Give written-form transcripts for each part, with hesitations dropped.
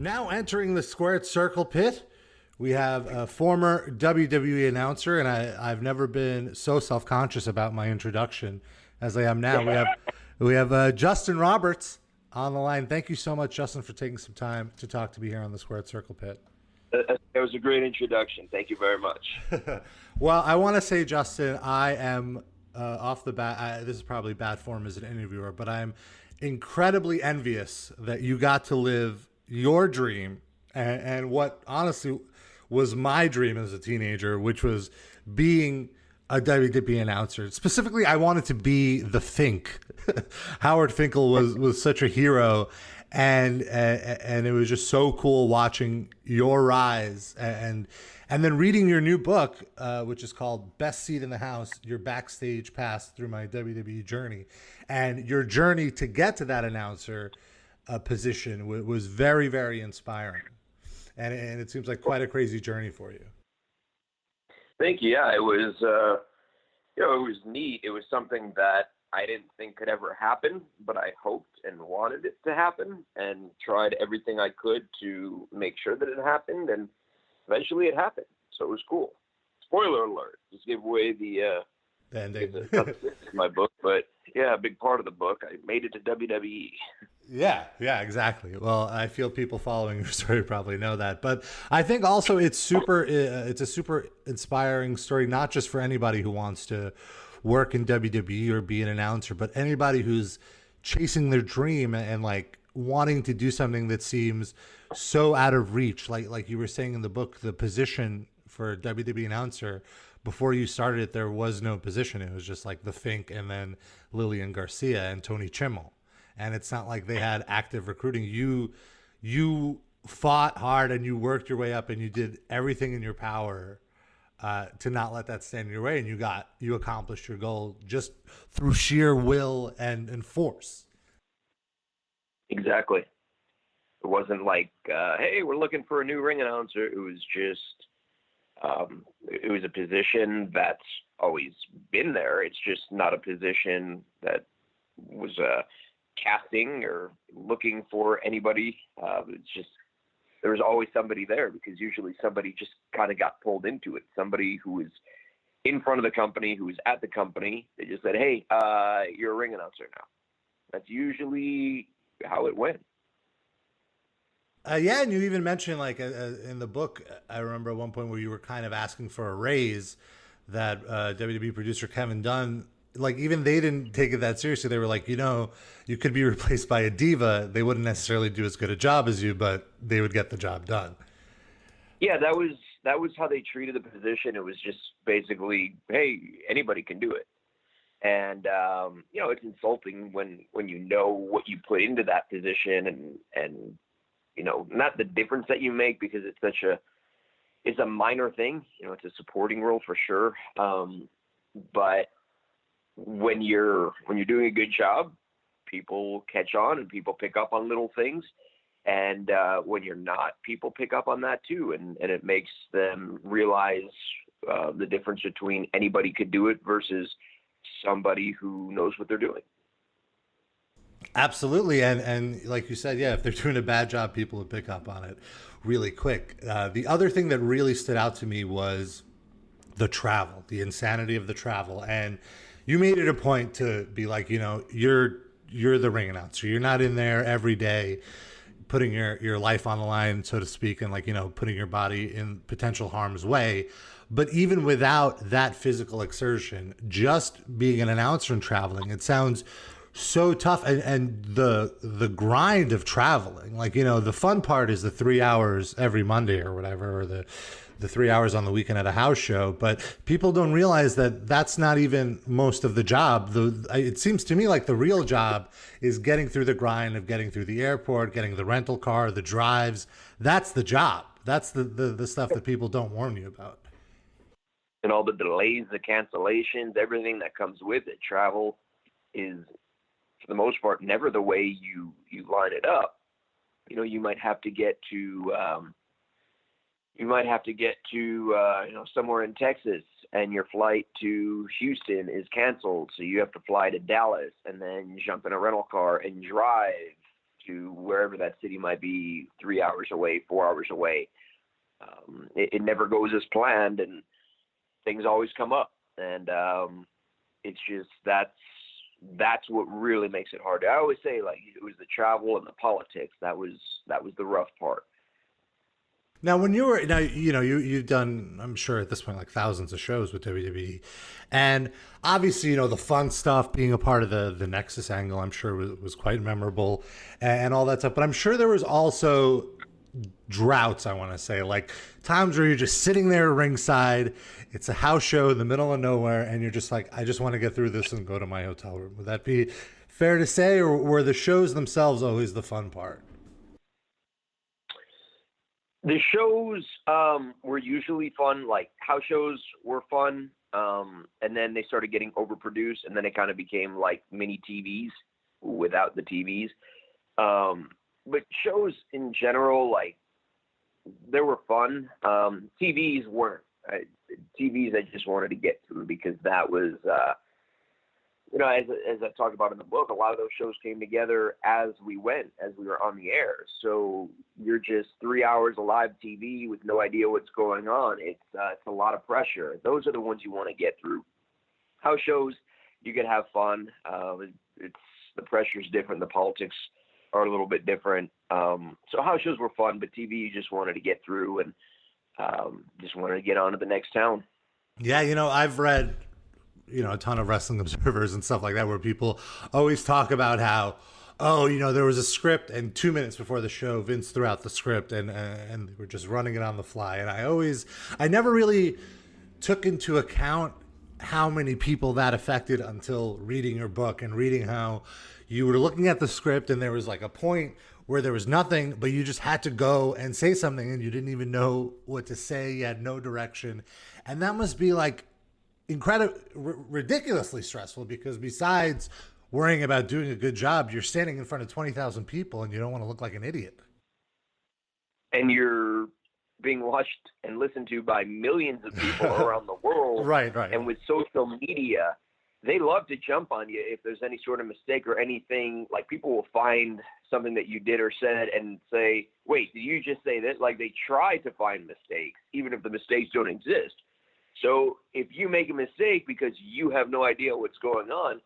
Now entering the squared circle pit, we have a former WWE announcer, and I've never been so self-conscious about my introduction as I am now. We have Justin Roberts on the line. Thank you so much, Justin, for taking some time to talk to me here on the Squared Circle Pit. It was a great introduction. Thank you very much. Well, I want to say, Justin, I am off the bat. This is probably bad form as an interviewer, but I'm incredibly envious that you got to live your dream and what honestly was my dream as a teenager, which was being a WWE announcer. Specifically, I wanted to be the Fink. Howard Finkel was such a hero, and it was just so cool watching your rise and then reading your new book, which is called Best Seat in the House: Your Backstage Pass Through My WWE Journey, and your journey to get to that announcer position was very, very inspiring, and it seems like quite a crazy journey for you. Thank you. Yeah, it was, it was neat. It was something that I didn't think could ever happen, but I hoped and wanted it to happen, and tried everything I could to make sure that it happened, and eventually it happened. So it was cool. Spoiler alert! Just give away the ending. My book, but yeah, a big part of the book. I made it to WWE. Yeah, exactly. Well, I feel people following your story probably know that, but I think also it's a super inspiring story, not just for anybody who wants to work in WWE or be an announcer, but anybody who's chasing their dream and like wanting to do something that seems so out of reach. Like you were saying in the book, the position for a WWE announcer, before you started it, there was no position. It was just like the Fink and then Lillian Garcia and Tony Chimmel. And it's not like they had active recruiting. You fought hard and you worked your way up and you did everything in your power to not let that stand in your way. And you accomplished your goal just through sheer will and force. Exactly. It wasn't like, hey, we're looking for a new ring announcer. It was just, it was a position that's always been there. It's just not a position that was casting or looking for anybody. It's just, there was always somebody there, because usually somebody just kind of got pulled into it. Somebody who was in front of the company, who was at the company, they just said, hey, you're a ring announcer now. That's usually how it went. Yeah, and you even mentioned, like, in the book, I remember at one point where you were kind of asking for a raise, that WWE producer Kevin Dunn, like, even they didn't take it that seriously. They were like, you could be replaced by a diva. They wouldn't necessarily do as good a job as you, but they would get the job done. Yeah, that was how they treated the position. It was just basically, hey, anybody can do it. And, it's insulting when you know what you put into that position and not the difference that you make, because it's a minor thing. It's a supporting role for sure. But when you're doing a good job, people catch on and people pick up on little things. And when you're not, people pick up on that too. And it makes them realize the difference between anybody could do it versus somebody who knows what they're doing. Absolutely. And like you said, yeah, if they're doing a bad job, people will pick up on it really quick. The other thing that really stood out to me was the travel, the insanity of the travel. And you made it a point to be like, you're the ring announcer. You're not in there every day putting your life on the line, so to speak, and putting your body in potential harm's way. But even without that physical exertion, just being an announcer and traveling, it sounds so tough. And the grind of traveling, the fun part is the 3 hours every Monday or whatever, or the 3 hours on the weekend at a house show. But people don't realize that that's not even most of the job. It seems to me like the real job is getting through the grind of getting through the airport, getting the rental car, the drives. That's the job. That's the stuff that people don't warn you about. And all the delays, the cancellations, everything that comes with it. Travel is, for the most part, never the way you line it up. You might have to get to somewhere in Texas, and your flight to Houston is canceled, so you have to fly to Dallas and then jump in a rental car and drive to wherever that city might be, 3 hours away, 4 hours away. It never goes as planned, and things always come up. And it's just that's what really makes it hard. I always say, like, it was the travel and the politics that was the rough part. Now, when you were you've done, I'm sure at this point, like thousands of shows with WWE, and obviously the fun stuff, being a part of the Nexus angle, I'm sure was quite memorable and all that stuff. But I'm sure there was also droughts, I want to say, like times where you're just sitting there ringside, it's a house show in the middle of nowhere, and you're just like, I just want to get through this and go to my hotel room. Would that be fair to say, or were the shows themselves always the fun part? The shows were usually fun. Like, house shows were fun, and then they started getting overproduced, and then it kind of became like mini TVs without the TVs. But shows in general, like, they were fun. TVs weren't. TVs I just wanted to get to, because that was, as I talked about in the book, a lot of those shows came together as we were on the air. So you're just 3 hours of live TV with no idea what's going on. It's a lot of pressure. Those are the ones you want to get through. House shows, you can have fun. It's the pressure's different. The politics are a little bit different. So house shows were fun, but TV you just wanted to get through, and just wanted to get on to the next town. Yeah, I've read a ton of Wrestling Observers and stuff like that, where people always talk about how, there was a script, and 2 minutes before the show, Vince threw out the script, and they were just running it on the fly. And I never really took into account how many people that affected until reading your book and reading how you were looking at the script, and there was like a point where there was nothing, but you just had to go and say something, and you didn't even know what to say. You had no direction. And that must be like ridiculously stressful, because besides worrying about doing a good job, you're standing in front of 20,000 people, and you don't want to look like an idiot. And you're being watched and listened to by millions of people around the world. Right. And with social media, they love to jump on you if there's any sort of mistake or anything. Like, people will find something that you did or said and say, wait, did you just say this? Like, they try to find mistakes, even if the mistakes don't exist. So if you make a mistake because you have no idea what's going on,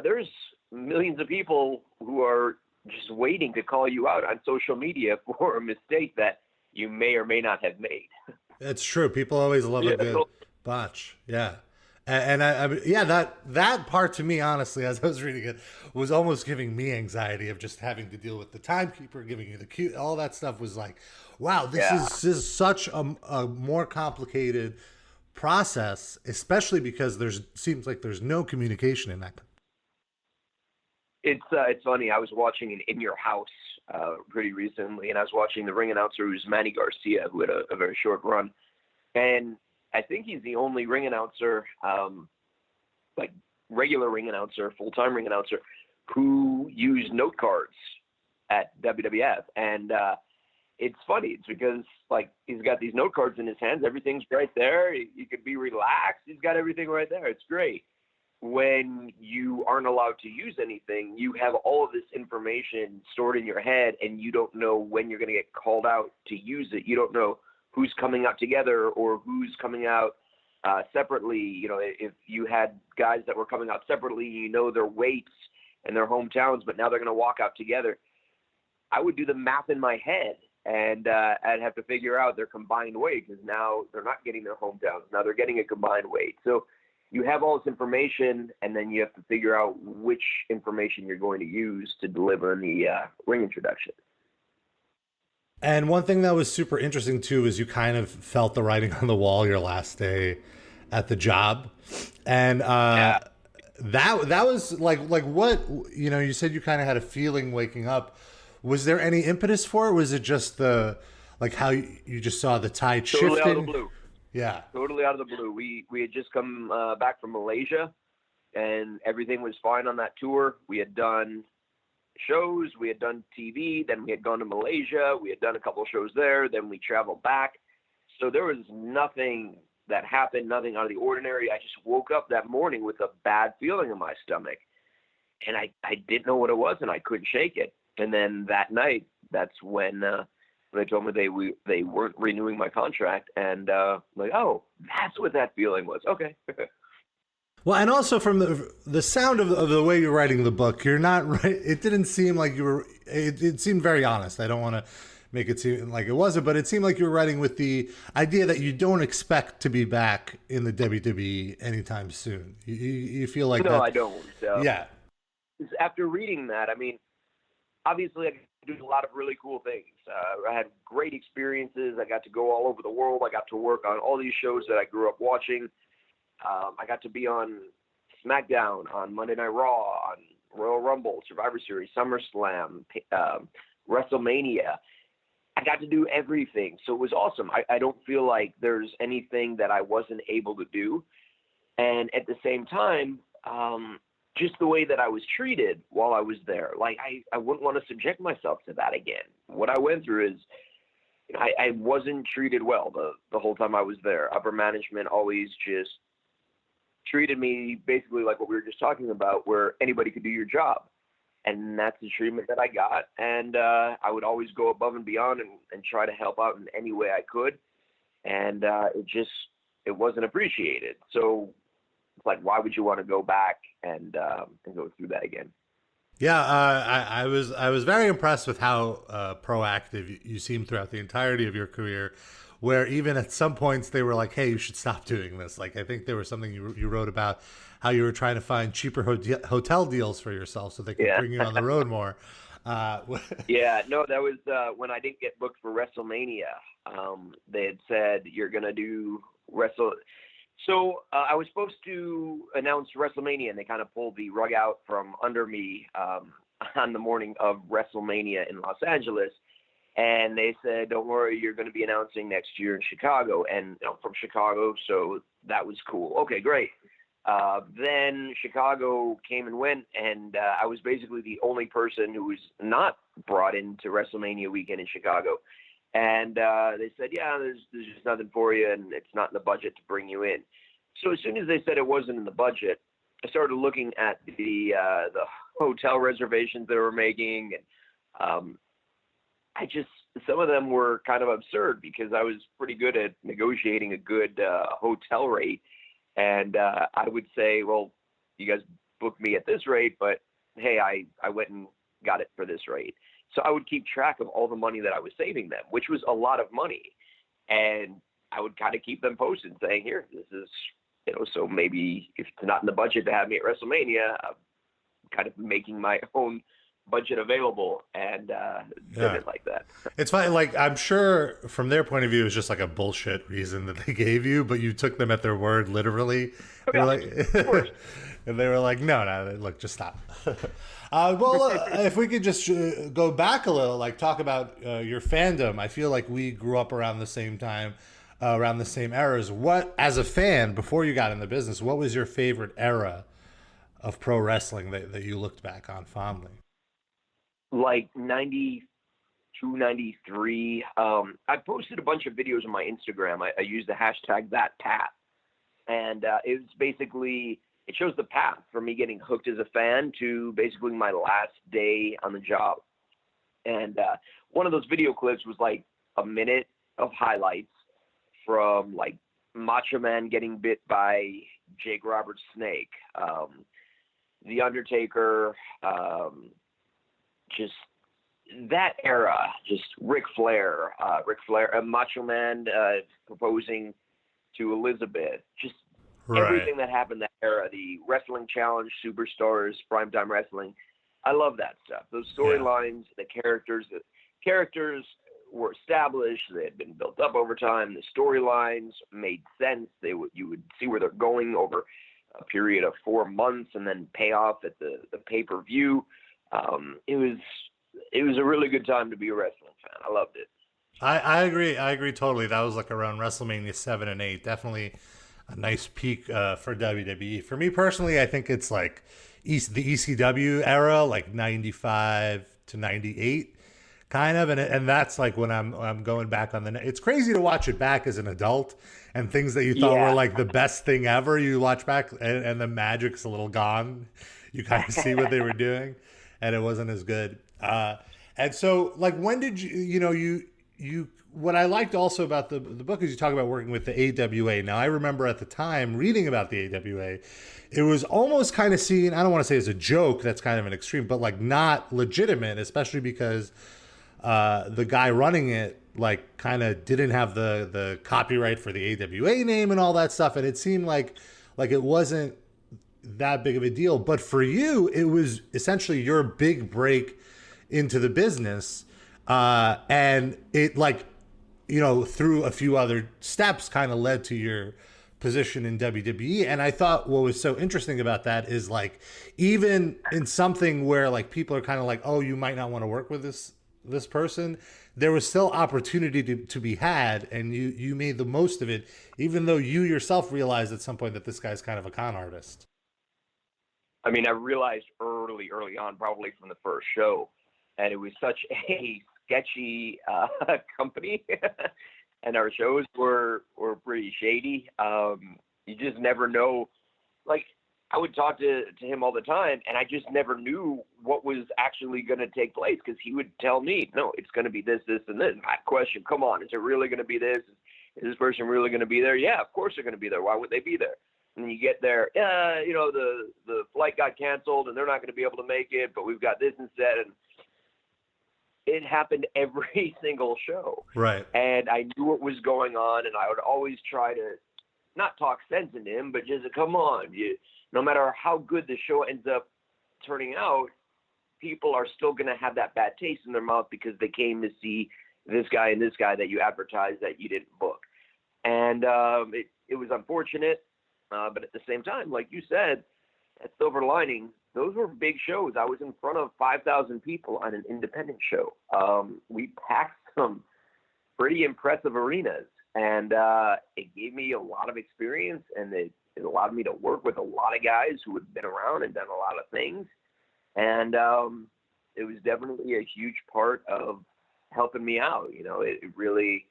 there's millions of people who are just waiting to call you out on social media for a mistake that you may or may not have made. That's true. People always love a good botch. Yeah. And that part, to me, honestly, as I was reading it, was almost giving me anxiety of just having to deal with the timekeeper giving you the cue. All that stuff was like, wow, this is such a more complicated process, especially because seems like there's no communication in that. It's funny. I was watching an In Your House pretty recently, and I was watching the ring announcer, who's Manny Garcia, who had a very short run, and I think he's the only ring announcer, like regular ring announcer, full-time ring announcer, who used note cards at WWF. And it's funny. It's because, like, he's got these note cards in his hands. Everything's right there. You could be relaxed. He's got everything right there. It's great. When you aren't allowed to use anything, you have all of this information stored in your head, and you don't know when you're going to get called out to use it. You don't know who's coming out together or who's coming out separately. If you had guys that were coming out separately, their weights and their hometowns, but now they're going to walk out together. I would do the math in my head, and I'd have to figure out their combined weight, because now they're not getting their hometowns. Now they're getting a combined weight. So you have all this information, and then you have to figure out which information you're going to use to deliver in the ring introduction. And one thing that was super interesting too is you kind of felt the writing on the wall your last day at the job, and that was like what you said you kind of had a feeling waking up. Was there any impetus for it? Was it just how you just saw the tide totally shifting? Out of the blue. Yeah, totally out of the blue. We had just come back from Malaysia, and everything was fine on that tour. We had done shows, we had done TV, then we had gone to Malaysia, we had done a couple of shows there, then we traveled back. So there was nothing that happened, nothing out of the ordinary. I just woke up that morning with a bad feeling in my stomach, and I didn't know what it was, and I couldn't shake it. And then that night, that's when they told me they weren't renewing my contract, and like, oh, that's what that feeling was. Okay. Well, and also from the sound of the way you're writing the book, you're not right. It didn't seem like you were. It seemed very honest. I don't want to make it seem like it wasn't, but it seemed like you were writing with the idea that you don't expect to be back in the WWE anytime soon. You feel like no, that? I don't. Yeah. After reading that, I mean, obviously I did a lot of really cool things. I had great experiences. I got to go all over the world. I got to work on all these shows that I grew up watching. I got to be on SmackDown, on Monday Night Raw, on Royal Rumble, Survivor Series, SummerSlam, WrestleMania. I got to do everything. So it was awesome. I don't feel like there's anything that I wasn't able to do. And at the same time, just the way that I was treated while I was there, like I wouldn't want to subject myself to that again. What I went through is, I wasn't treated well the whole time I was there. Upper management always just treated me basically like what we were just talking about, where anybody could do your job. And that's the treatment that I got. And I would always go above and beyond and try to help out in any way I could. And it wasn't appreciated. So it's like, why would you want to go back and go through that again? Yeah, I was very impressed with how proactive you seemed throughout the entirety of your career, where even at some points they were like, "Hey, you should stop doing this." Like, I think there was something you wrote about how you were trying to find cheaper hotel deals for yourself so they could bring you on the road more. Yeah, no, that was when I didn't get booked for WrestleMania. They had said you're gonna do So I was supposed to announce WrestleMania, and they kind of pulled the rug out from under me on the morning of WrestleMania in Los Angeles. And they said, don't worry, you're going to be announcing next year in Chicago. And I'm from Chicago, so that was cool. Okay, great. Then Chicago came and went, and I was basically the only person who was not brought into WrestleMania weekend in Chicago. And they said, yeah, there's just nothing for you, and it's not in the budget to bring you in. So as soon as they said it wasn't in the budget, I started looking at the hotel reservations that they were making, and some of them were kind of absurd because I was pretty good at negotiating a good hotel rate. And I would say, well, you guys booked me at this rate, but hey, I went and got it for this rate. So I would keep track of all the money that I was saving them, which was a lot of money. And I would kind of keep them posted saying, here, this is, so maybe if it's not in the budget to have me at WrestleMania, I'm kind of making my own budget available, and did it like that. It's fine. Like, I'm sure from their point of view, it was just like a bullshit reason that they gave you, but you took them at their word, literally. They were like, and they were like, no, look, just stop. If we could just go back a little, like talk about your fandom. I feel like we grew up around the same time, around the same eras. What, as a fan, before you got in the business, what was your favorite era of pro wrestling that you looked back on fondly? Like 92, 93. I posted a bunch of videos on my Instagram. I used the hashtag #ThatPath. And it was basically, it shows the path from me getting hooked as a fan to basically my last day on the job. And one of those video clips was like a minute of highlights from like Macho Man getting bit by Jake Roberts' snake, The Undertaker, just that era, just Ric Flair, Macho Man proposing to Elizabeth, just everything that happened that era, the wrestling challenge, superstars, primetime wrestling. I love that stuff. Those storylines, the characters were established. They had been built up over time. The storylines made sense. You would see where they're going over a period of 4 months and then pay off at the pay-per-view. It was a really good time to be a wrestling fan. I loved it. I agree totally. That was like around WrestleMania 7 and 8. Definitely a nice peak for WWE. For me personally, I think it's like the ECW era, like 95 to 98 kind of, and that's like when I'm going back on it's crazy to watch it back as an adult, and things that you thought were like the best thing ever, you watch back and the magic's a little gone. You kind of see what they were doing, and it wasn't as good. Uh, and so, like, when did what I liked also about the book is you talk about working with the AWA. Now, I remember at the time reading about the AWA, it was almost kind of seen, I don't want to say as a joke, that's kind of an extreme, but like not legitimate, especially because the guy running it like kind of didn't have the copyright for the AWA name and all that stuff, and it seemed like it wasn't that big of a deal. But for you, it was essentially your big break into the business, and it like through a few other steps kind of led to your position in WWE. And I thought what was so interesting about that is like, even in something where like people are kind of like, oh, you might not want to work with this person, there was still opportunity to be had, and you made the most of it, even though you yourself realized at some point that this guy's kind of a con artist. I mean, I realized early on, probably from the first show, and it was such a sketchy company, and our shows were pretty shady. You just never know. Like, I would talk to him all the time, and I just never knew what was actually going to take place, because he would tell me, no, it's going to be this, this, and this. And I question, come on, is it really going to be this? Is this person really going to be there? Yeah, of course they're going to be there. Why would they be there? And you get there, the flight got canceled, and they're not going to be able to make it, but we've got this instead. And it happened every single show. Right. And I knew what was going on, and I would always try to not talk sense into him, but just come on. No matter how good the show ends up turning out, people are still going to have that bad taste in their mouth because they came to see this guy and this guy that you advertised that you didn't book. And it was unfortunate, but at the same time, like you said, at Silver Lining, those were big shows. I was in front of 5,000 people on an independent show. We packed some pretty impressive arenas, and it gave me a lot of experience, and it allowed me to work with a lot of guys who had been around and done a lot of things. And it was definitely a huge part of helping me out. It really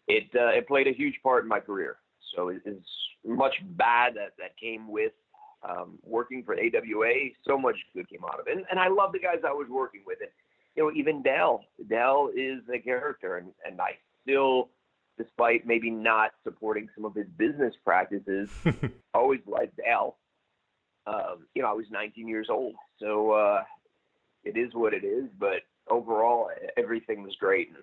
played a huge part in my career. So it's much bad that came with working for AWA. So much good came out of it. And I love the guys I was working with. And, even Dale is a character, and I still, despite maybe not supporting some of his business practices, always liked Dale. I was 19 years old, so it is what it is. But overall, everything was great, and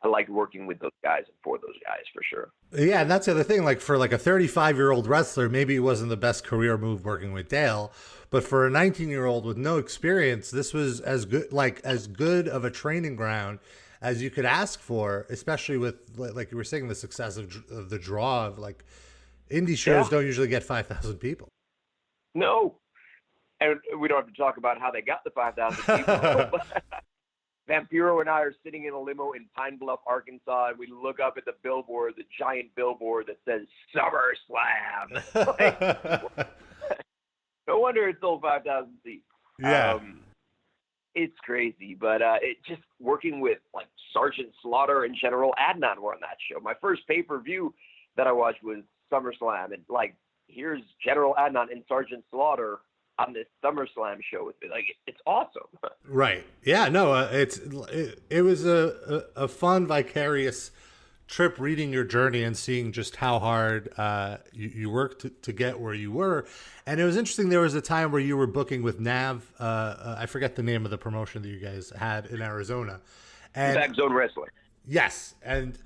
I liked working with those guys and for those guys for sure. Yeah, and that's the other thing. Like, for like a 35-year-old wrestler, maybe it wasn't the best career move working with Dale, but for a 19-year-old with no experience, this was as good of a training ground as you could ask for, especially with, like you were saying, the success of the draw of like indie shows don't usually get 5,000 people. No, and we don't have to talk about how they got the 5,000 people. Vampiro and I are sitting in a limo in Pine Bluff, Arkansas, and we look up at the billboard, the giant billboard that says SummerSlam. No wonder it sold 5,000 seats. Yeah. It's crazy, but it just working with like Sergeant Slaughter and General Adnan were on that show. My first pay-per-view that I watched was SummerSlam, and like, here's General Adnan and Sergeant Slaughter on this SummerSlam show with me. Like, it's awesome. Right. Yeah, no, it was a fun, vicarious trip, reading your journey and seeing just how hard you worked to get where you were. And it was interesting, there was a time where you were booking with Nav, I forget the name of the promotion that you guys had in Arizona. And Back Zone Wrestling. Yes, and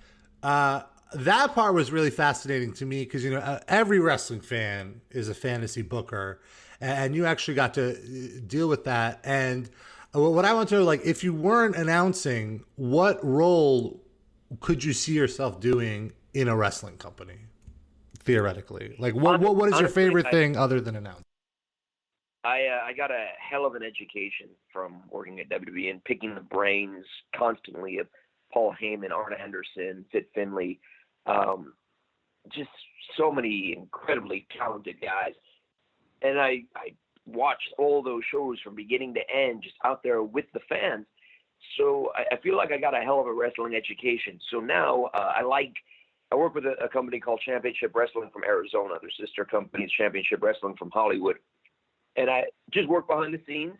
that part was really fascinating to me, because every wrestling fan is a fantasy booker, and you actually got to deal with that. And what I want to know, like, if you weren't announcing, what role could you see yourself doing in a wrestling company, theoretically? Like, what is your favorite thing other than announcing? I got a hell of an education from working at WWE and picking the brains constantly of Paul Heyman, Arn Anderson, Fit Finlay, just so many incredibly talented guys. And I watched all those shows from beginning to end, just out there with the fans. So I feel like I got a hell of a wrestling education. So now I work with a company called Championship Wrestling from Arizona. Their sister company is Championship Wrestling from Hollywood. And I just work behind the scenes,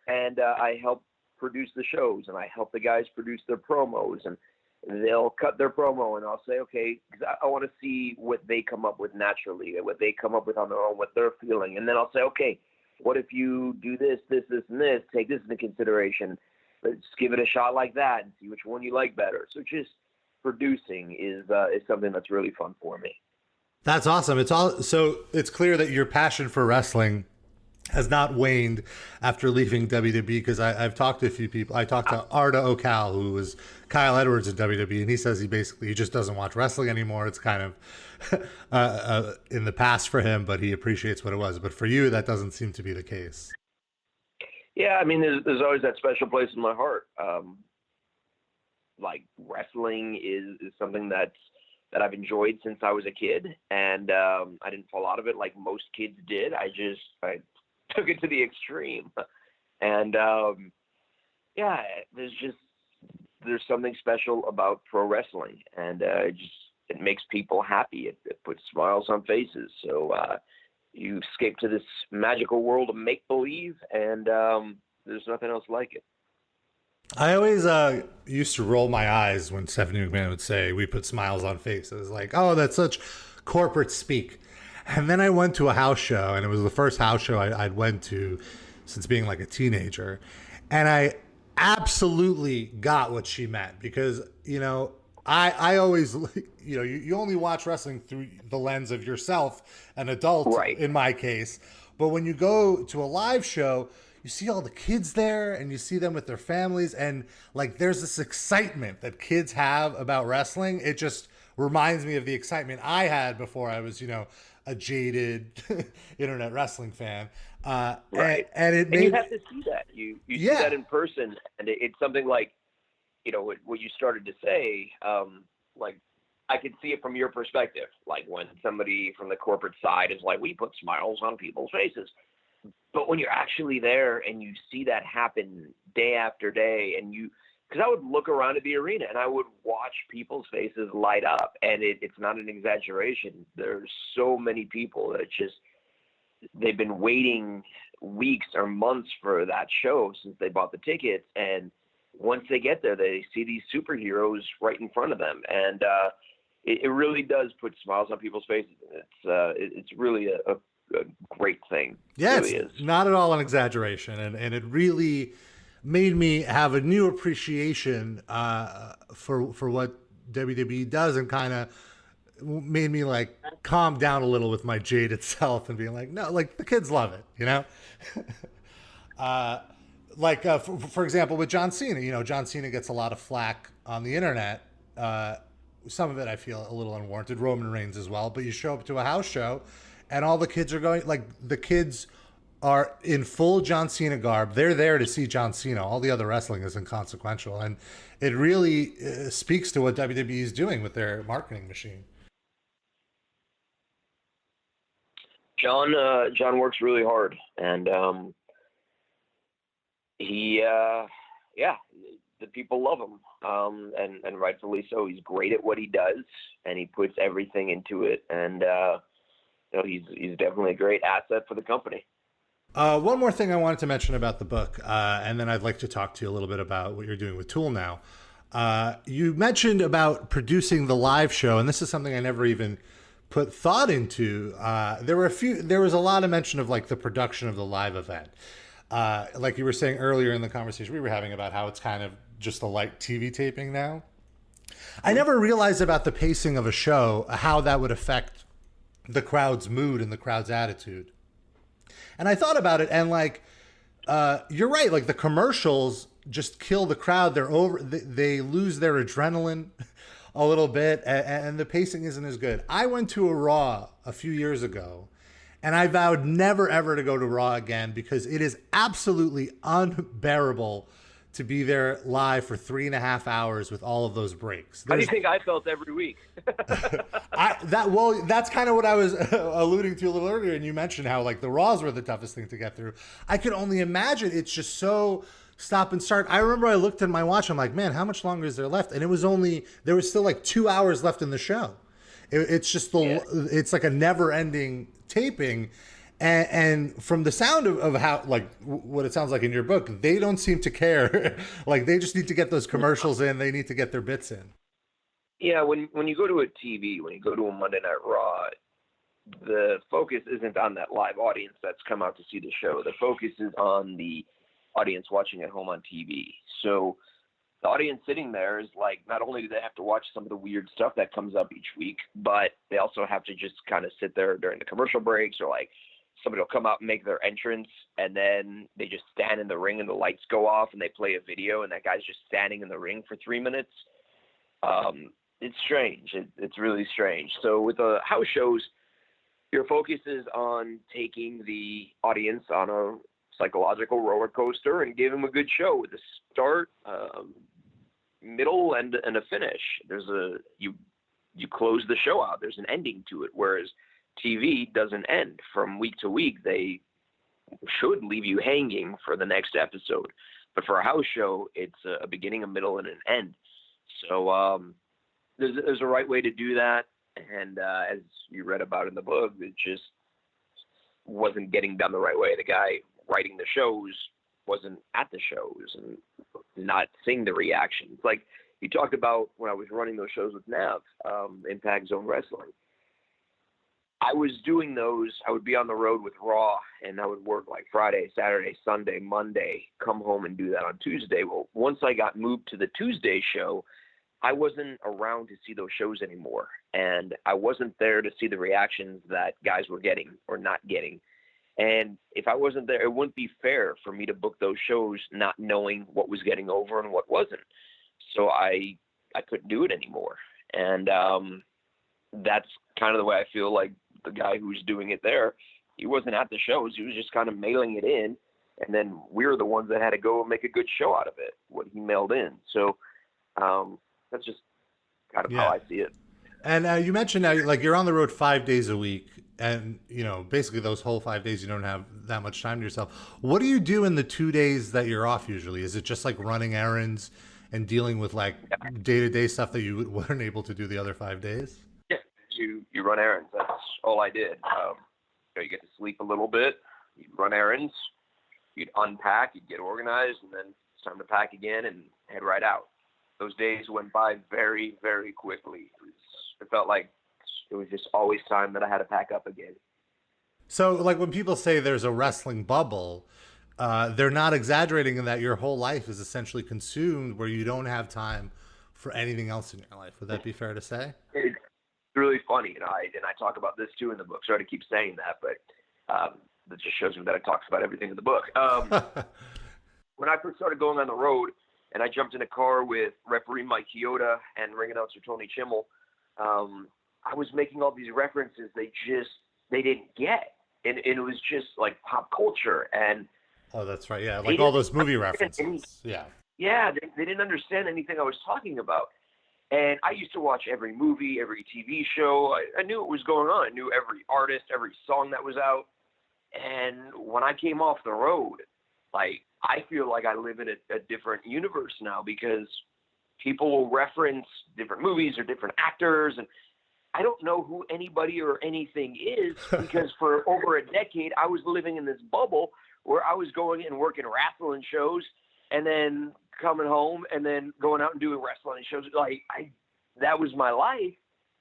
and I help produce the shows, and I help the guys produce their promos, and they'll cut their promo, and I'll say, okay, because I want to see what they come up with naturally, what they come up with on their own, what they're feeling. And then I'll say, okay, what if you do this, this, this, and this? Take this into consideration. Let's give it a shot like that and see which one you like better. So just producing is something that's really fun for me. That's awesome. So it's clear that your passion for wrestling has not waned after leaving WWE, because I've talked to a few people. I talked to Arda Ocal, who was Kyle Edwards in WWE, and he says he just doesn't watch wrestling anymore. It's kind of in the past for him, but he appreciates what it was. But for you, that doesn't seem to be the case. Yeah, I mean, there's always that special place in my heart. Like wrestling is something that I've enjoyed since I was a kid, and I didn't fall out of it like most kids did. I took it to the extreme, and yeah, there's something special about pro wrestling, and it makes people happy. It puts smiles on faces. So you escape to this magical world of make believe, and there's nothing else like it. I always used to roll my eyes when Stephanie McMahon would say, "We put smiles on faces." Like, oh, that's such corporate speak. And then I went to a house show, and it was the first house show I'd went to since being like a teenager. And I absolutely got what she meant, because, you know, I always, you know, you only watch wrestling through the lens of yourself, an adult, right, in my case. But when you go to a live show, you see all the kids there, and you see them with their families, and like there's this excitement that kids have about wrestling. It just reminds me of the excitement I had before I was, you know, a jaded internet wrestling fan. Right. And you have to see that. You see that in person, and it's something like, you know, what you started to say, like I could see it from your perspective. Like when somebody from the corporate side is like, we put smiles on people's faces. But when you're actually there and you see that happen day after day, and because I would look around at the arena and I would watch people's faces light up, and it's not an exaggeration. There's so many people that they've been waiting weeks or months for that show since they bought the tickets. And once they get there, they see these superheroes right in front of them. And it really does put smiles on people's faces. It's really a great thing. Yeah, it really it's not at all an exaggeration. And it really made me have a new appreciation for what WWE does, and kind of made me like calm down a little with my jaded self and being like, no, like the kids love it, you know? For example, with John Cena, you know, John Cena gets a lot of flack on the internet. Some of it I feel a little unwarranted. Roman Reigns as well. But you show up to a house show and all the kids are going, like the kids are in full John Cena garb. They're there to see John Cena. All the other wrestling is inconsequential. And it really speaks to what WWE is doing with their marketing machine. John works really hard, and the people love him, and rightfully so. He's great at what he does, and he puts everything into it, and you know, he's definitely a great asset for the company. One more thing I wanted to mention about the book, and then I'd like to talk to you a little bit about what you're doing with Tool now. You mentioned about producing the live show, and this is something I never even put thought into. There was a lot of mention of like the production of the live event. Like you were saying earlier in the conversation we were having about how it's kind of just a light TV taping now. I never realized about the pacing of a show, how that would affect the crowd's mood and the crowd's attitude. And I thought about it, and like, you're right. Like the commercials just kill the crowd. They lose their adrenaline a little bit, and the pacing isn't as good. I went to a Raw a few years ago, and I vowed never ever to go to Raw again, because it is absolutely unbearable to be there live for 3.5 hours with all of those breaks. How do you think I felt every week? That's kind of what I was alluding to a little earlier, and you mentioned how like the Raws were the toughest thing to get through. I could only imagine it's just so stop and start. I remember I looked at my watch. I'm like, man, how much longer is there left? And there was still like 2 hours left in the show. It's just it's like a never ending taping. And from the sound of how, like, what it sounds like in your book, they don't seem to care. Like, they just need to get those commercials in. They need to get their bits in. Yeah, when you go to a TV, when you go to a Monday Night Raw, the focus isn't on that live audience that's come out to see the show. The focus is on the audience watching at home on TV. So the audience sitting there is like, not only do they have to watch some of the weird stuff that comes up each week, but they also have to just kind of sit there during the commercial breaks, or like somebody will come out and make their entrance, and then they just stand in the ring and the lights go off and they play a video and that guy's just standing in the ring for 3 minutes. It's strange. It's really strange. So with the house shows, your focus is on taking the audience on a psychological roller coaster and give them a good show with a start, middle, and a finish. You close the show out. There's an ending to it, whereas TV doesn't end. From week to week, they should leave you hanging for the next episode. But for a house show, it's a beginning, a middle, and an end. So there's a right way to do that. And as you read about in the book, it just wasn't getting done the right way. The guy writing the shows wasn't at the shows and not seeing the reactions. Like you talked about when I was running those shows with Nav, Impact Zone Wrestling. I was doing those. I would be on the road with Raw, and I would work like Friday, Saturday, Sunday, Monday, come home and do that on Tuesday. Well, once I got moved to the Tuesday show, I wasn't around to see those shows anymore. And I wasn't there to see the reactions that guys were getting or not getting. And if I wasn't there, it wouldn't be fair for me to book those shows not knowing what was getting over and what wasn't. So I couldn't do it anymore. And that's kind of the way I feel like the guy who was doing it there, he wasn't at the shows. He was just kind of mailing it in. And then we were the ones that had to go and make a good show out of it, what he mailed in. So that's just kind of how I see it. And you mentioned now, like, you're on the road 5 days a week, and basically those whole 5 days you don't have that much time to yourself. What do you do in the 2 days that you're off usually? Is it just like running errands and dealing with like day-to-day stuff that you weren't able to do the other 5 days? Yeah, you run errands. That's all I did. You get to sleep a little bit, you'd run errands, you'd unpack, you'd get organized, and then it's time to pack again and head right out. Those days went by very, very quickly. It felt like it was just always time that I had to pack up again. So, like, when people say there's a wrestling bubble, they're not exaggerating in that your whole life is essentially consumed where you don't have time for anything else in your life. Would that be fair to say? It's really funny, and I talk about this too in the book. Sorry to keep saying that, but that just shows me that I talk about everything in the book. When I first started going on the road, and I jumped in a car with referee Mike Chioda and ring announcer Tony Chimmel, I was making all these references they didn't get. And it was just like pop culture. And oh, that's right. Yeah. Like all those movie references. Yeah. Yeah. They didn't understand anything I was talking about. And I used to watch every movie, every TV show. I knew what was going on. I knew every artist, every song that was out. And when I came off the road, like, I feel like I live in a different universe now, because people will reference different movies or different actors, and I don't know who anybody or anything is, because for over a decade I was living in this bubble where I was going and working wrestling shows and then coming home and then going out and doing wrestling shows. Like, that was my life,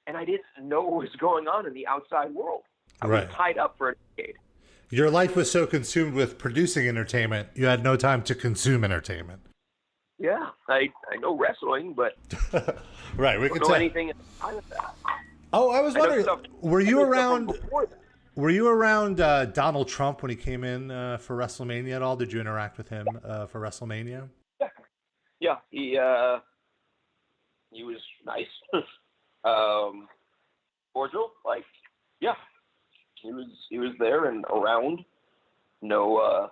and I didn't know what was going on in the outside world. I was tied up for a decade. Your life was so consumed with producing entertainment, you had no time to consume entertainment. Yeah, I know wrestling, but right, we I don't know anything outside of that. Oh, I was wondering, were you around Donald Trump when he came in for WrestleMania at all? Did you interact with him for WrestleMania? Yeah, he was nice, cordial, like, yeah. He was there and around. No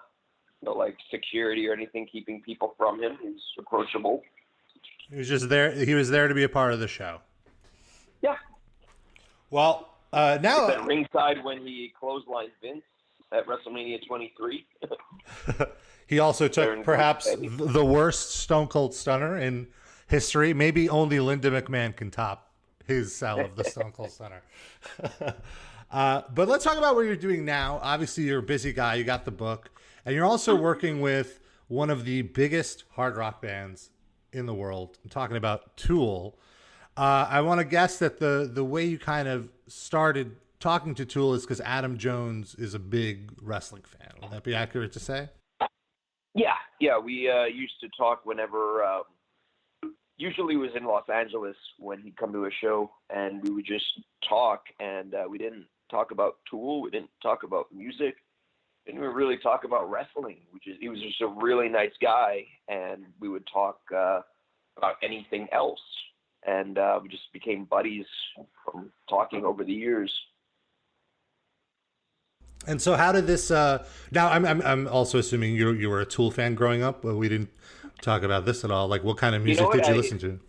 like security or anything keeping people from him. He was approachable. He was just there. He was there to be a part of the show. Yeah. Well, now at ringside when he clotheslined Vince at WrestleMania 23. He also took perhaps the worst Stone Cold Stunner in history. Maybe only Linda McMahon can top his style of the Stone Cold Stunner. But let's talk about what you're doing now. Obviously, you're a busy guy. You got the book, and you're also working with one of the biggest hard rock bands in the world. I'm talking about Tool. I want to guess that the way you kind of started talking to Tool is because Adam Jones is a big wrestling fan. Would that be accurate to say? Yeah. We used to talk whenever. Usually, it was in Los Angeles when he'd come to a show, and we would just talk. And we didn't talk about Tool. We didn't talk about music. Didn't even really talk about wrestling. He was just a really nice guy, and we would talk about anything else. And we just became buddies from talking over the years. And so, how did this? Now, I'm also assuming you were a Tool fan growing up, but we didn't talk about this at all. Like, what kind of music did you listen to?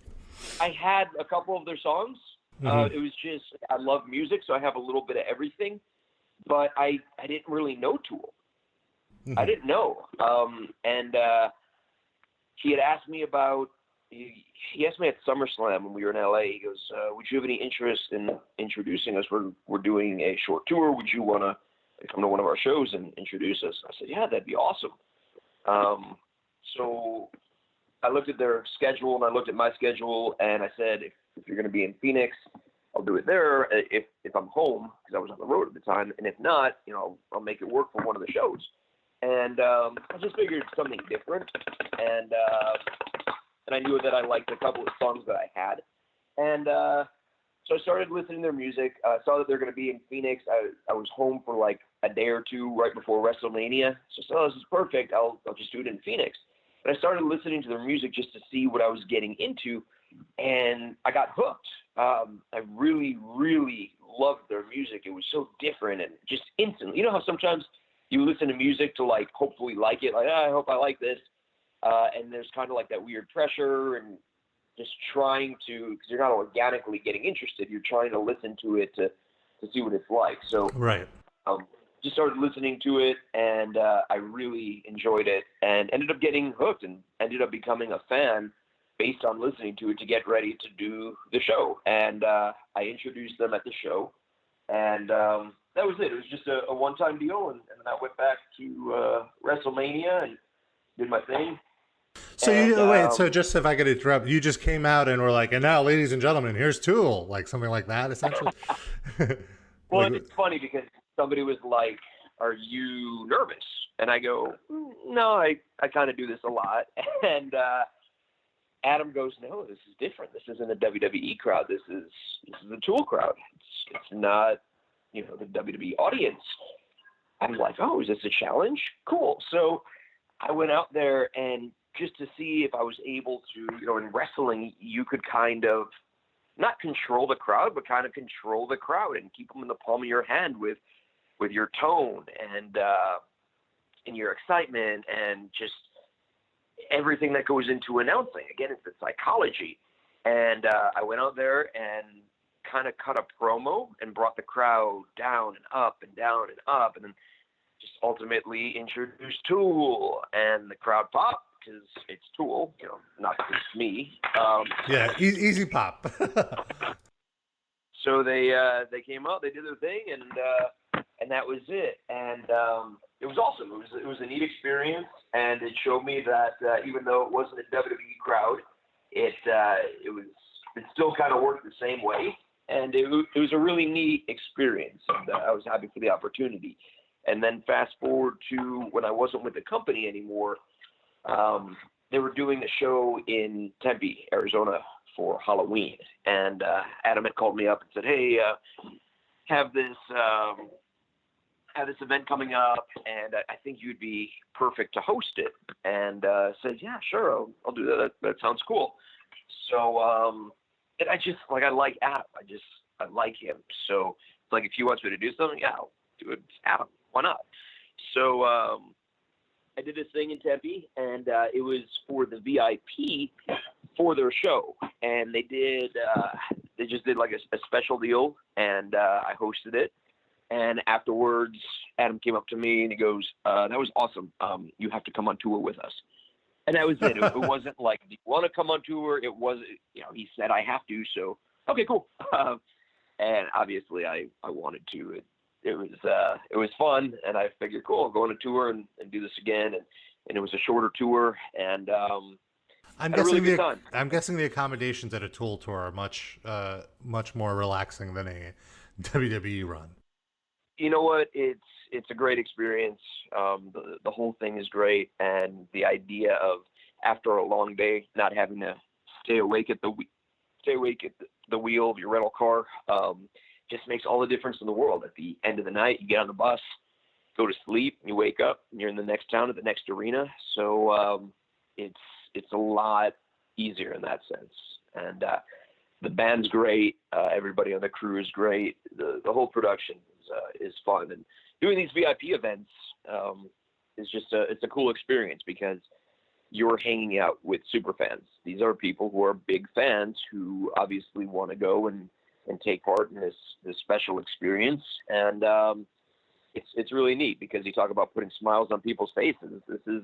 I had a couple of their songs. Mm-hmm. It was just I love music, so I have a little bit of everything. But I didn't really know Tool. Mm-hmm. I didn't know. And he had asked me about. He asked me at SummerSlam when we were in LA. He goes, "Would you have any interest in introducing us? We're doing a short tour. Would you want to come to one of our shows and introduce us?" I said, "Yeah, that'd be awesome." So I looked at their schedule and I looked at my schedule and I said, if you're going to be in Phoenix, I'll do it there. If I'm home, because I was on the road at the time, and if not, I'll make it work for one of the shows. And I just figured something different. And I knew that I liked a couple of songs that I had. And so I started listening to their music. I saw that they're going to be in Phoenix. I was home for like a day or two right before WrestleMania. So I said, oh, this is perfect. I'll just do it in Phoenix. And I started listening to their music just to see what I was getting into. And I got hooked. I really, really loved their music. It was so different and just instantly. You know how sometimes you listen to music to like hopefully like it, like, I hope I like this. And there's kind of like that weird pressure and just trying to, because you're not organically getting interested, you're trying to listen to it to see what it's like. So right. Just started listening to it, and I really enjoyed it, and ended up getting hooked, and ended up becoming a fan based on listening to it to get ready to do the show. And I introduced them at the show, and that was it. It was just a one-time deal, and then I went back to WrestleMania and did my thing. So wait, so just if I could interrupt, you just came out and were like, and now, ladies and gentlemen, here's Tool, like something like that, essentially? Well, it's funny because somebody was like, are you nervous? And I go, no, I kind of do this a lot. And Adam goes, no, this is different. This isn't a WWE crowd. This is a Tool crowd. It's not, the WWE audience. I'm like, oh, is this a challenge? Cool. So I went out there and just to see if I was able to, in wrestling, you could kind of not control the crowd, but kind of control the crowd and keep them in the palm of your hand with your tone and your excitement and just everything that goes into announcing. Again, it's the psychology. And I went out there and kind of cut a promo and brought the crowd down and up and down and up, and then just ultimately introduced Tool, and the crowd popped because it's Tool, not because it's me. Yeah, easy pop. So they came out, they did their thing, and that was it. And it was awesome. It was a neat experience, and it showed me that even though it wasn't a WWE crowd, it still kind of worked the same way, and it was a really neat experience. And I was happy for the opportunity. And then fast forward to when I wasn't with the company anymore, they were doing a show in Tempe, Arizona for Halloween. And Adam had called me up and said, hey, have this event coming up, and I think you'd be perfect to host it. And I said, yeah, sure, I'll do that. That sounds cool. So and I just, I like Adam. I like him. So it's like, if he wants me to do something, yeah, I'll do it. Adam, why not? So I did this thing in Tempe, and it was for the VIP for their show. And they just did like a special deal, and I hosted it. And afterwards, Adam came up to me and he goes, that was awesome. You have to come on tour with us. And that was it. It wasn't like, do you want to come on tour? It was, he said I have to. So, okay, cool. And obviously I wanted to. it was fun, and I figured, cool, I'll go on a tour and do this again, and it was a shorter tour, and I'm had a really guessing good time. I'm guessing the accommodations at a Tool tour are much more relaxing than a WWE run. You know what? It's a great experience. The whole thing is great, and the idea of after a long day not having to stay awake at the wheel of your rental car just makes all the difference in the world. At the end of the night, you get on the bus, go to sleep, you wake up, and you're in the next town at the next arena. So it's a lot easier in that sense. And the band's great. Everybody on the crew is great. The whole production is fun. And doing these VIP events is just it's a cool experience because you're hanging out with super fans. These are people who are big fans who obviously want to go and take part in this special experience. And it's really neat because you talk about putting smiles on people's faces. This is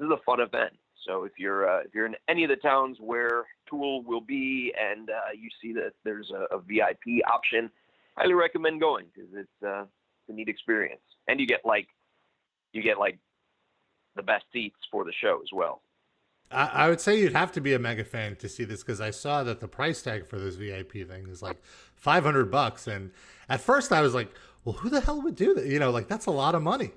a fun event. So if you're in any of the towns where Tool will be and you see that there's a VIP option, highly recommend going because it's a neat experience. And you get like the best seats for the show as well. I would say you'd have to be a mega fan to see this because I saw that the price tag for this VIP thing is like $500, and at first I was like, "Well, who the hell would do that?" You know, like that's a lot of money.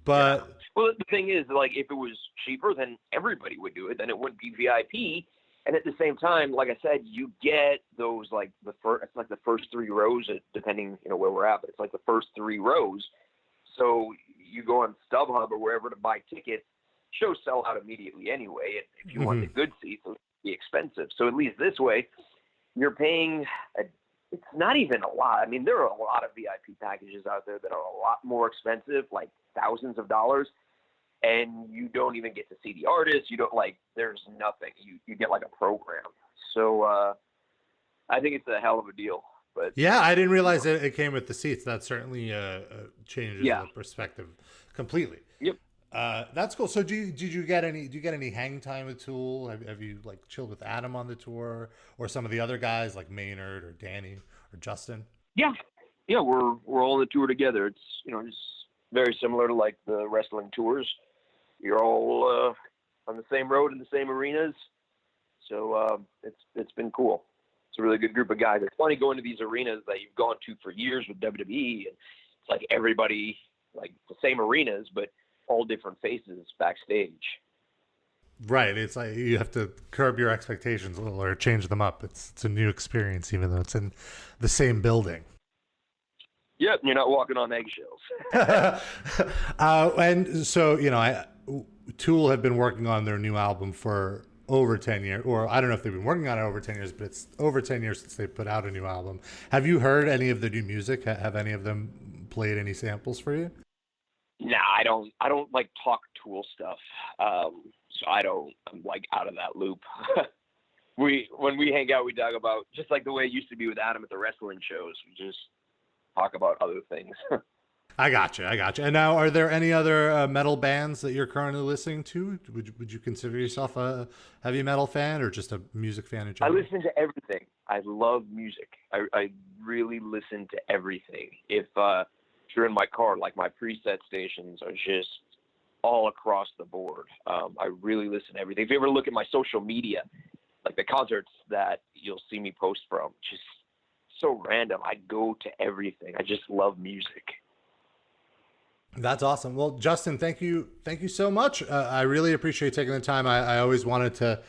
But yeah. Well, the thing is, like, if it was cheaper, then everybody would do it. Then it wouldn't be VIP. And at the same time, like I said, you get those like it's like the first 3 rows, depending where we're at, but it's like the first 3 rows. So you go on StubHub or wherever to buy tickets. Shows sell out immediately anyway. And if you want the good seats, it'll be expensive. So at least this way, you're paying. It's not even a lot. I mean, there are a lot of VIP packages out there that are a lot more expensive, like thousands of dollars, and you don't even get to see the artist. You don't there's nothing. You get like a program. So I think it's a hell of a deal. But yeah, I didn't realize it came with the seats. That certainly changes the perspective completely. Yep. That's cool. So did you get any hang time with Tool? Have you like chilled with Adam on the tour or some of the other guys like Maynard or Danny or Justin? Yeah. We're all on the tour together. It's just very similar to like the wrestling tours. You're all on the same road in the same arenas. So it's been cool. It's a really good group of guys. It's funny going to these arenas that you've gone to for years with WWE, and it's like everybody like the same arenas, but all different faces backstage. Right. It's like you have to curb your expectations a little or change them up. It's a new experience, even though it's in the same building. Yep. You're not walking on eggshells. And so, Tool have been working on their new album for over 10 years, or I don't know if they've been working on it over 10 years, but it's over 10 years since they put out a new album. Have you heard any of the new music? Have any of them played any samples for you? Nah, I don't like talk Tool stuff. So I'm like out of that loop. When we hang out, we talk about just like the way it used to be with Adam at the wrestling shows. We just talk about other things. I got you. And now, are there any other metal bands that you're currently listening to? Would you consider yourself a heavy metal fan or just a music fan in general? I listen to everything. I love music. I really listen to everything. If you're in my car, like my preset stations are just all across the board. I really listen to everything. If you ever look at my social media, like the concerts that you'll see me post from, just so random. I go to everything. I just love music. That's awesome. Well, Justin, thank you so much. I really appreciate taking the time. I always wanted to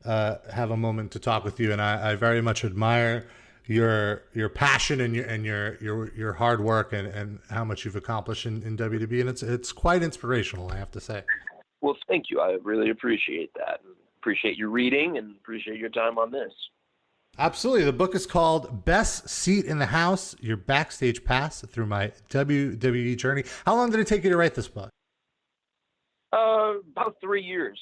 have a moment to talk with you, and I very much admire your passion and your hard work and how much you've accomplished in WWE, and it's quite inspirational, I have to say. Well, thank you. I really appreciate that. Appreciate your reading and appreciate your time on this. Absolutely. The book is called Best Seat in the House, Your Backstage Pass Through My WWE Journey. How long did it take you to write this book? About 3 years.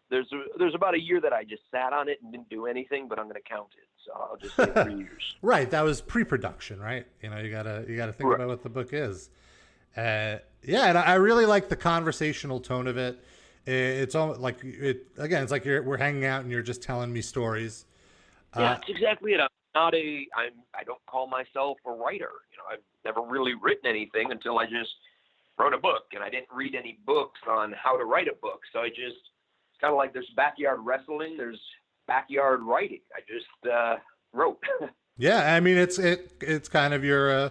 There's about a year that I just sat on it and didn't do anything, but I'm going to count it. So I'll just say 3 years. Right. That was pre-production, right? You gotta think about what the book is. And I really like the conversational tone of it. It's all like it's like we're hanging out and you're just telling me stories. Yeah, that's exactly it. I don't call myself a writer. I've never really written anything until I just wrote a book, and I didn't read any books on how to write a book. So it's kind of like there's backyard wrestling, there's backyard writing. I just wrote. Yeah, I mean it's kind of your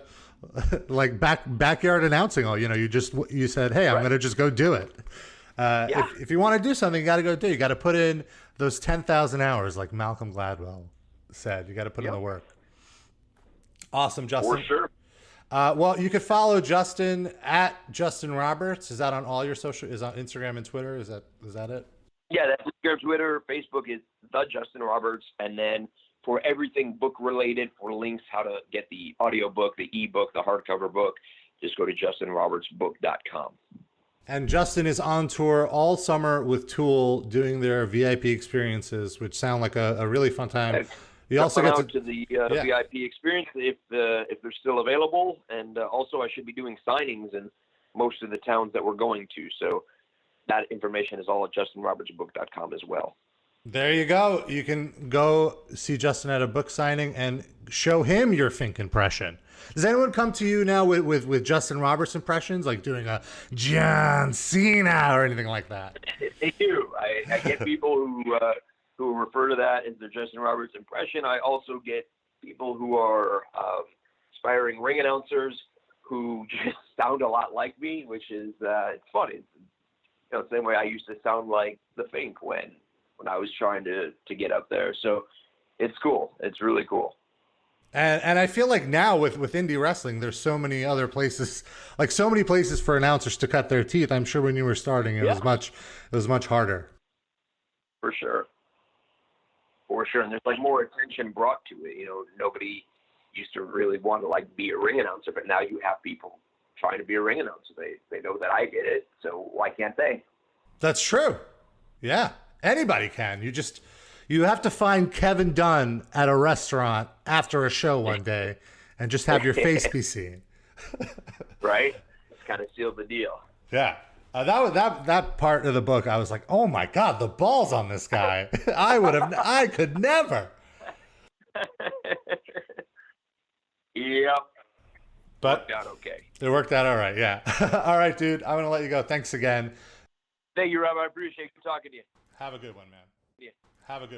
like backyard announcing. All you said, hey, I'm Right. gonna just go do it. Yeah. If you want to do something, you got to go do. You got to put in those 10,000 hours, like Malcolm Gladwell said. You got to put in Yep. the work. Awesome, Justin. For sure. Well, you could follow Justin at Justin Roberts. Is that on all your social? Is on Instagram and Twitter? Is that it? Yeah, that's Instagram, Twitter, Facebook is the Justin Roberts, and then for everything book related, for links how to get the audiobook, the ebook, the hardcover book, just go to justinrobertsbook.com. And Justin is on tour all summer with Tool, doing their VIP experiences, which sound like a really fun time. You also Come get out to the VIP experience if they're still available, and also I should be doing signings in most of the towns that we're going to. So that information is all at justinrobertsbook.com as well. There you go. You can go see Justin at a book signing and show him your Fink impression. Does anyone come to you now with Justin Roberts impressions, like doing a John Cena or anything like that? They do. I get people who refer to that as their Justin Roberts impression. I also get people who are aspiring ring announcers who just sound a lot like me, which is it's funny. It's, the same way I used to sound like the Fink when I was trying to get up there. So it's cool. It's really cool. And I feel like now with indie wrestling, there's so many other places, like so many places for announcers to cut their teeth. I'm sure when you were starting, it was much harder. For sure. And there's like more attention brought to it. Nobody used to really want to be a ring announcer, but now you have people trying to be a ring announcer. They know that I did it, so why can't they? That's true. Yeah, anybody can. You have to find Kevin Dunn at a restaurant after a show one day and just have your face be seen. Right? It's kind of sealed the deal. Yeah. That part of the book, I was like, oh my God, the balls on this guy. I could never. Yep. But worked out okay. It worked out all right, yeah. All right, dude. I'm going to let you go. Thanks again. Thank you, Rob. I appreciate talking to you. Have a good one, man. Yeah. Have a good one.